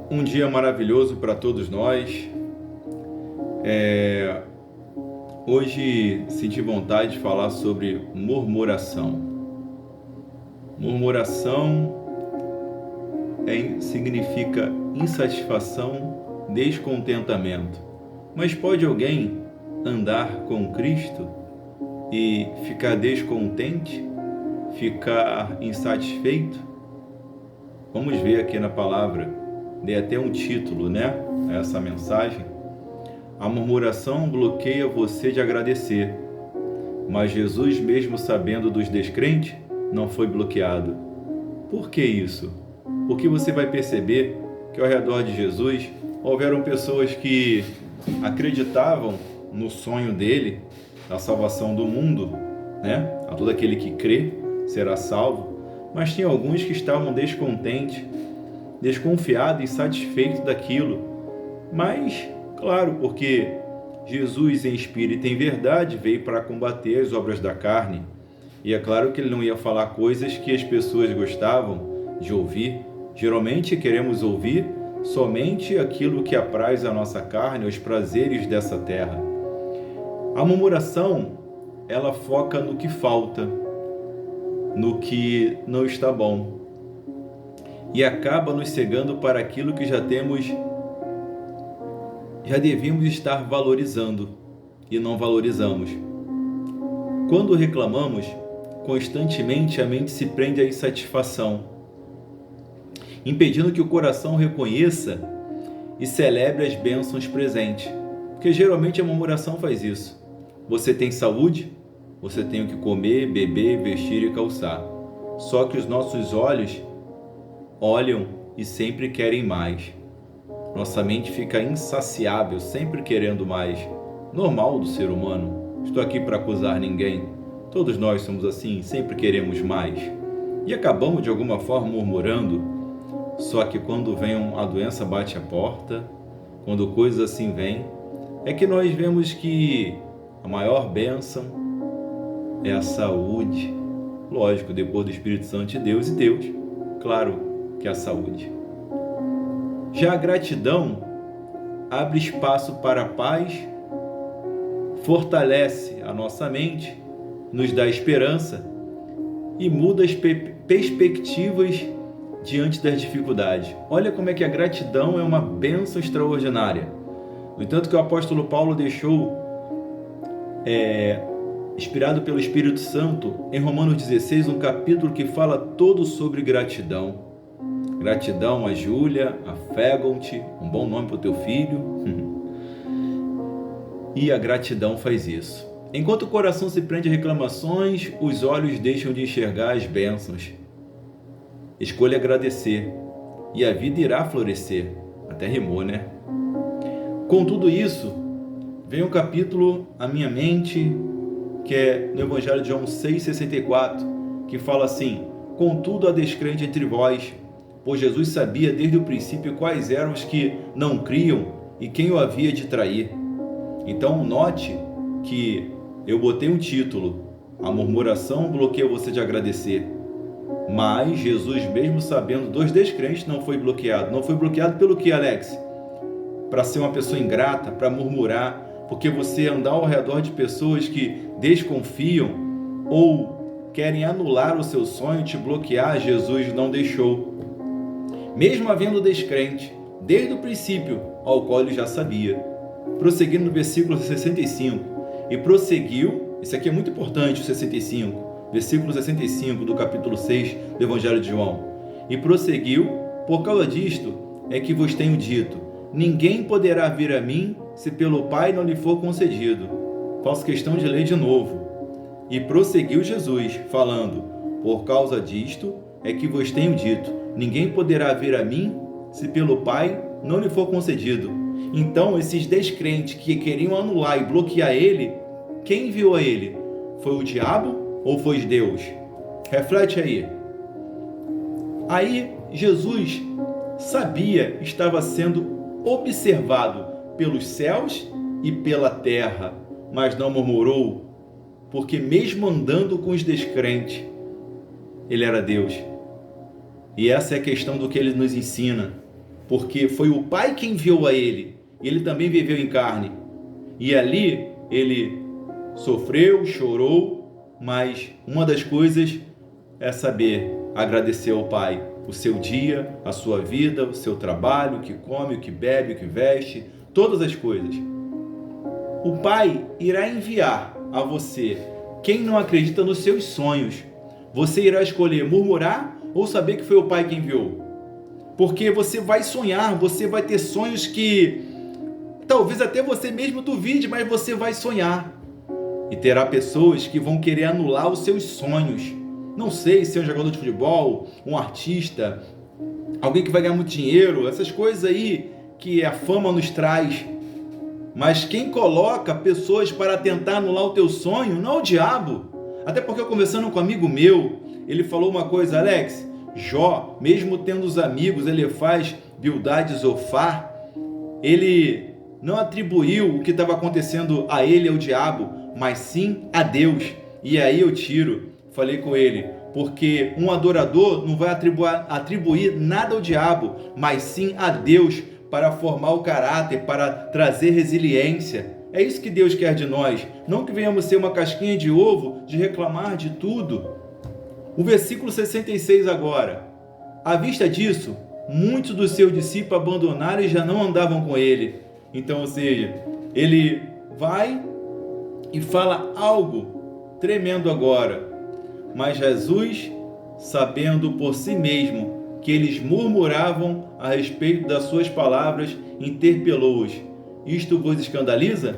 Um dia maravilhoso para todos nós. Hoje senti vontade de falar sobre murmuração. Murmuração significa insatisfação, descontentamento. Mas pode alguém andar com Cristo e ficar descontente, ficar insatisfeito? Vamos ver aqui na palavra. Dei até um título, a essa mensagem. A murmuração bloqueia você de agradecer, mas Jesus, mesmo sabendo dos descrentes, não foi bloqueado. Por que isso? Porque você vai perceber que ao redor de Jesus houveram pessoas que acreditavam no sonho dele, da salvação do mundo, a todo aquele que crê será salvo, mas tinha alguns que estavam descontentes, desconfiado e insatisfeito daquilo. Mas, claro, porque Jesus em espírito e em verdade veio para combater as obras da carne. E é claro que ele não ia falar coisas que as pessoas gostavam de ouvir. Geralmente queremos ouvir somente aquilo que apraz a nossa carne, os prazeres dessa terra. A murmuração, ela foca no que falta, no que não está bom, e acaba nos cegando para aquilo que já devíamos estar valorizando e não valorizamos. Quando reclamamos, constantemente a mente se prende à insatisfação, impedindo que o coração reconheça e celebre as bênçãos presentes. Porque geralmente a murmuração faz isso. Você tem saúde, você tem o que comer, beber, vestir e calçar. Só que os nossos olhos olham e sempre querem mais. Nossa mente fica insaciável, sempre querendo mais. Normal do ser humano. Estou aqui para acusar ninguém. Todos nós somos assim, sempre queremos mais. E acabamos de alguma forma murmurando. Só que quando vem a doença bate a porta, quando coisas assim vêm, é que nós vemos que a maior bênção é a saúde. Lógico, depois do Espírito Santo de Deus e Deus, claro, que é a saúde. Já a gratidão abre espaço para a paz, fortalece a nossa mente, nos dá esperança e muda as perspectivas diante das dificuldades. Olha como é que a gratidão é uma bênção extraordinária. No entanto que o apóstolo Paulo deixou, inspirado pelo Espírito Santo, em Romanos 16, um capítulo que fala todo sobre gratidão. Gratidão a Júlia, a Fegonte, um bom nome para o teu filho. E a gratidão faz isso. Enquanto o coração se prende a reclamações, os olhos deixam de enxergar as bênçãos. Escolha agradecer e a vida irá florescer. Até rimou, Com tudo isso, vem um capítulo à minha mente, que é no Evangelho de João 6,64, que fala assim: contudo há descrente entre vós, pois Jesus sabia desde o princípio quais eram os que não criam e quem o havia de trair. Então note que eu botei um título: a murmuração bloqueia você de agradecer. Mas Jesus, mesmo sabendo dos descrentes, não foi bloqueado. Não foi bloqueado pelo que, Alex? Para ser uma pessoa ingrata, para murmurar, porque você andar ao redor de pessoas que desconfiam ou querem anular o seu sonho, te bloquear. Jesus não deixou. Mesmo havendo descrente, desde o princípio, ao qual ele já sabia. Prosseguindo no versículo 65, e prosseguiu, isso aqui é muito importante, o 65, versículo 65 do capítulo 6 do Evangelho de João. E prosseguiu: por causa disto é que vos tenho dito, ninguém poderá vir a mim se pelo Pai não lhe for concedido. Faço questão de ler de novo. E prosseguiu Jesus, falando: por causa disto é que vos tenho dito, ninguém poderá vir a mim se pelo Pai não lhe for concedido. Então, esses descrentes que queriam anular e bloquear ele, quem enviou a ele? Foi o diabo ou foi Deus? Reflete aí. Aí, Jesus sabia, estava sendo observado pelos céus e pela terra, mas não murmurou, porque mesmo andando com os descrentes, ele era Deus. E essa é a questão do que ele nos ensina. porque foi o Pai que enviou a ele. Ele também viveu em carne. E ali ele sofreu, chorou, mas uma das coisas é saber agradecer ao Pai o seu dia, a sua vida, o seu trabalho, o que come, o que bebe, o que veste, todas as coisas. O Pai irá enviar a você quem não acredita nos seus sonhos. Você irá escolher murmurar ou saber que foi o Pai que enviou? Porque você vai sonhar, você vai ter sonhos que talvez até você mesmo duvide, mas você vai sonhar. E terá pessoas que vão querer anular os seus sonhos. Não sei se é um jogador de futebol, um artista, alguém que vai ganhar muito dinheiro, essas coisas aí que a fama nos traz. Mas quem coloca pessoas para tentar anular o teu sonho não é o diabo. Até porque eu conversando com um amigo meu, ele falou uma coisa: Alex, Jó, mesmo tendo os amigos, ele faz Bildad e Zofar, ele não atribuiu o que estava acontecendo a ele, ao diabo, mas sim a Deus. E aí eu falei com ele, porque um adorador não vai atribuir nada ao diabo, mas sim a Deus, para formar o caráter, para trazer resiliência. É isso que Deus quer de nós, não que venhamos ser uma casquinha de ovo, de reclamar de tudo. O versículo 66 agora. À vista disso, muitos dos seus discípulos abandonaram e já não andavam com ele. Então, ou seja, ele vai e fala algo tremendo agora. Mas Jesus, sabendo por si mesmo que eles murmuravam a respeito das suas palavras, interpelou-os: isto vos escandaliza?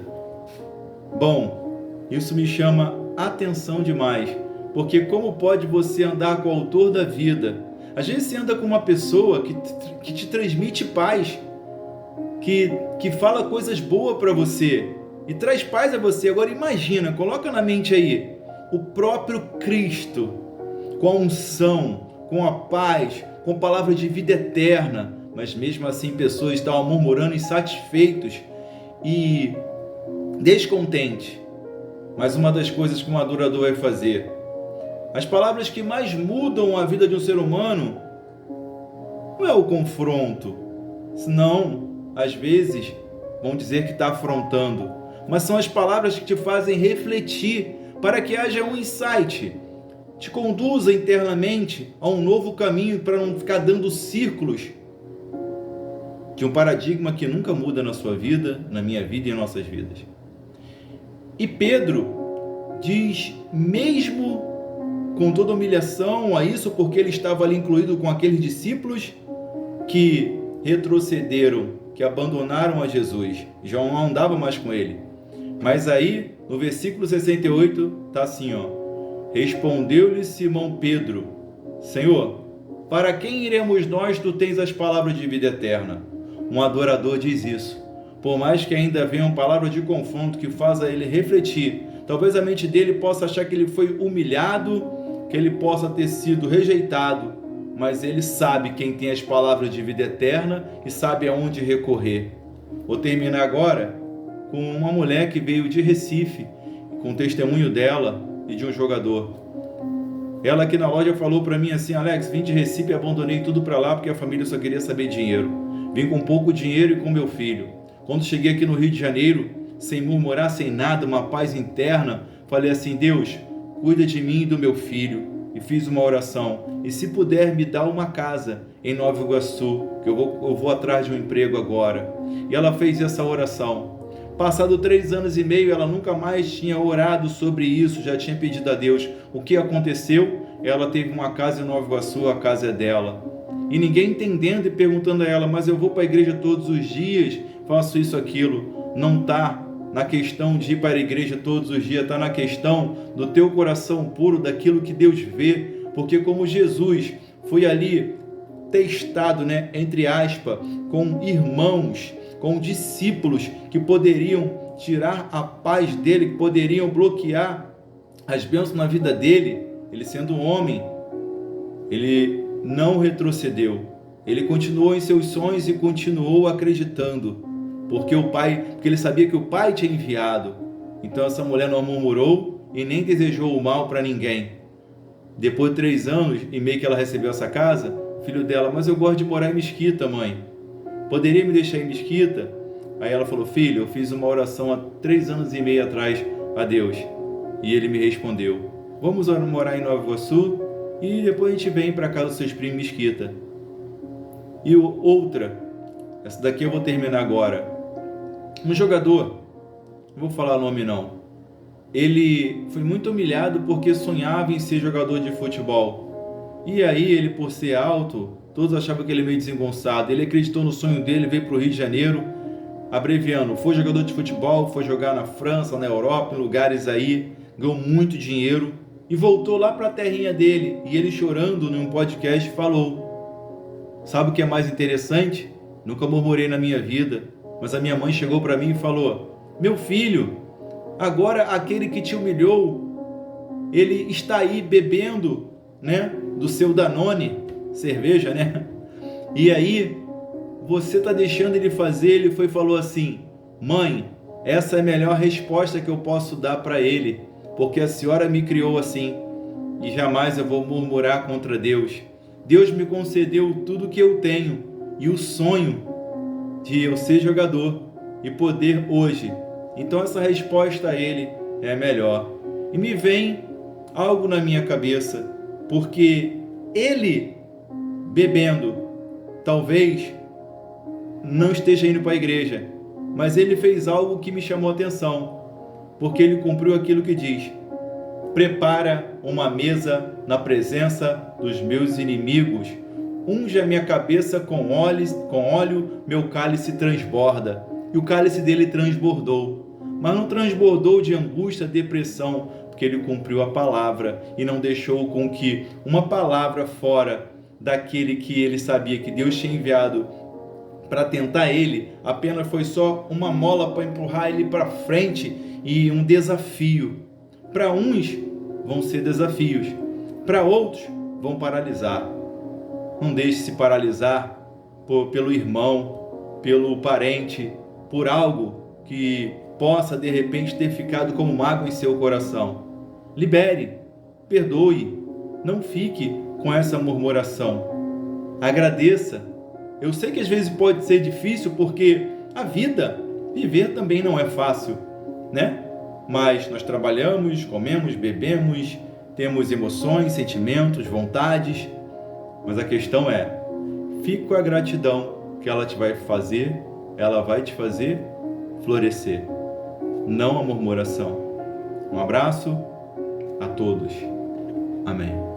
Bom, isso me chama atenção demais, porque como pode você andar com o autor da vida? Às vezes você anda com uma pessoa que te transmite paz, que fala coisas boas para você e traz paz a você. Agora imagina, coloca na mente aí, o próprio Cristo, com a unção, com a paz, com palavra de vida eterna, mas mesmo assim pessoas estavam murmurando, insatisfeitos e descontentes. Mas uma das coisas que um adorador vai fazer, as palavras que mais mudam a vida de um ser humano, não é o confronto, senão, às vezes, vão dizer que está afrontando, mas são as palavras que te fazem refletir, para que haja um insight, te conduza internamente a um novo caminho, para não ficar dando círculos de um paradigma que nunca muda na sua vida, na minha vida e em nossas vidas. E Pedro diz, mesmo com toda humilhação a isso, porque ele estava ali incluído com aqueles discípulos que retrocederam, que abandonaram a Jesus, já não andava mais com ele. Mas aí, no versículo 68, está assim, respondeu-lhe Simão Pedro: Senhor, para quem iremos nós? Tu tens as palavras de vida eterna. Um adorador diz isso. Por mais que ainda venham palavras de confronto que faça ele refletir, talvez a mente dele possa achar que ele foi humilhado, que ele possa ter sido rejeitado, mas ele sabe quem tem as palavras de vida eterna e sabe aonde recorrer. Vou terminar agora com uma mulher que veio de Recife, com o testemunho dela e de um jogador. Ela aqui na loja falou para mim assim: Alex, vim de Recife e abandonei tudo para lá porque a família só queria saber dinheiro. Vim com pouco dinheiro e com meu filho. Quando cheguei aqui no Rio de Janeiro, sem murmurar, sem nada, uma paz interna, falei assim: Deus, cuida de mim e do meu filho. E fiz uma oração: e se puder me dar uma casa em Nova Iguaçu, que eu vou atrás de um emprego agora. E ela fez essa oração. Passado 3 anos e meio, ela nunca mais tinha orado sobre isso, já tinha pedido a Deus. O que aconteceu? Ela teve uma casa em Nova Iguaçu, a casa é dela. E ninguém entendendo e perguntando a ela: mas eu vou para a igreja todos os dias, faço isso, aquilo. Não está na questão de ir para a igreja todos os dias, está na questão do teu coração puro, daquilo que Deus vê. Porque como Jesus foi ali testado, entre aspas, com irmãos, com discípulos que poderiam tirar a paz dele, que poderiam bloquear as bênçãos na vida dele, ele sendo um homem, ele não retrocedeu, ele continuou em seus sonhos e continuou acreditando, porque ele sabia que o Pai tinha enviado. Então essa mulher não murmurou e nem desejou o mal para ninguém. Depois de 3 anos e meio que ela recebeu essa casa, filho dela: mas eu gosto de morar em Mesquita, mãe. poderia me deixar em Mesquita? Aí ela falou: filho, eu fiz uma oração há 3 anos e meio atrás a Deus. E ele me respondeu: vamos morar em Nova Iguaçu e depois a gente vem para casa dos seus primos em Mesquita. E outra, essa daqui eu vou terminar agora. Um jogador, não vou falar o nome não, ele foi muito humilhado porque sonhava em ser jogador de futebol. E aí ele, por ser alto, todos achavam que ele é meio desengonçado. Ele acreditou no sonho dele, veio para o Rio de Janeiro, abreviando, foi jogador de futebol, foi jogar na França, na Europa, em lugares aí, ganhou muito dinheiro e voltou lá para a terrinha dele. E ele, chorando num podcast, falou: sabe o que é mais interessante? Nunca murmurei na minha vida, mas a minha mãe chegou para mim e falou: meu filho, agora aquele que te humilhou, ele está aí bebendo, né, do seu Danone, cerveja, né? E aí você está deixando ele fazer. Ele foi e falou assim: mãe, essa é a melhor resposta que eu posso dar para ele, porque a senhora me criou assim e jamais eu vou murmurar contra Deus. Deus me concedeu tudo o que eu tenho e o sonho de eu ser jogador e poder hoje. Então essa resposta a ele é melhor. E me vem algo na minha cabeça, porque ele bebendo talvez não esteja indo para a igreja, mas ele fez algo que me chamou a atenção, porque ele cumpriu aquilo que diz: prepara uma mesa na presença dos meus inimigos, unge a minha cabeça com óleo, meu cálice transborda. E o cálice dele transbordou, mas não transbordou de angústia, depressão, porque ele cumpriu a palavra e não deixou com que uma palavra fora daquele que ele sabia que Deus tinha enviado para tentar ele, apenas foi só uma mola para empurrar ele para frente e um desafio. Para uns vão ser desafios, para outros vão paralisar. Não deixe se paralisar pelo irmão, pelo parente, por algo que possa de repente ter ficado como mágoa em seu coração. Libere, perdoe, não fique com essa murmuração. Agradeça. Eu sei que às vezes pode ser difícil, porque a vida, viver também não é fácil, né? Mas nós trabalhamos, comemos, bebemos, temos emoções, sentimentos, vontades. Mas a questão é, fique com a gratidão que ela vai te fazer florescer, não a murmuração. Um abraço a todos. Amém.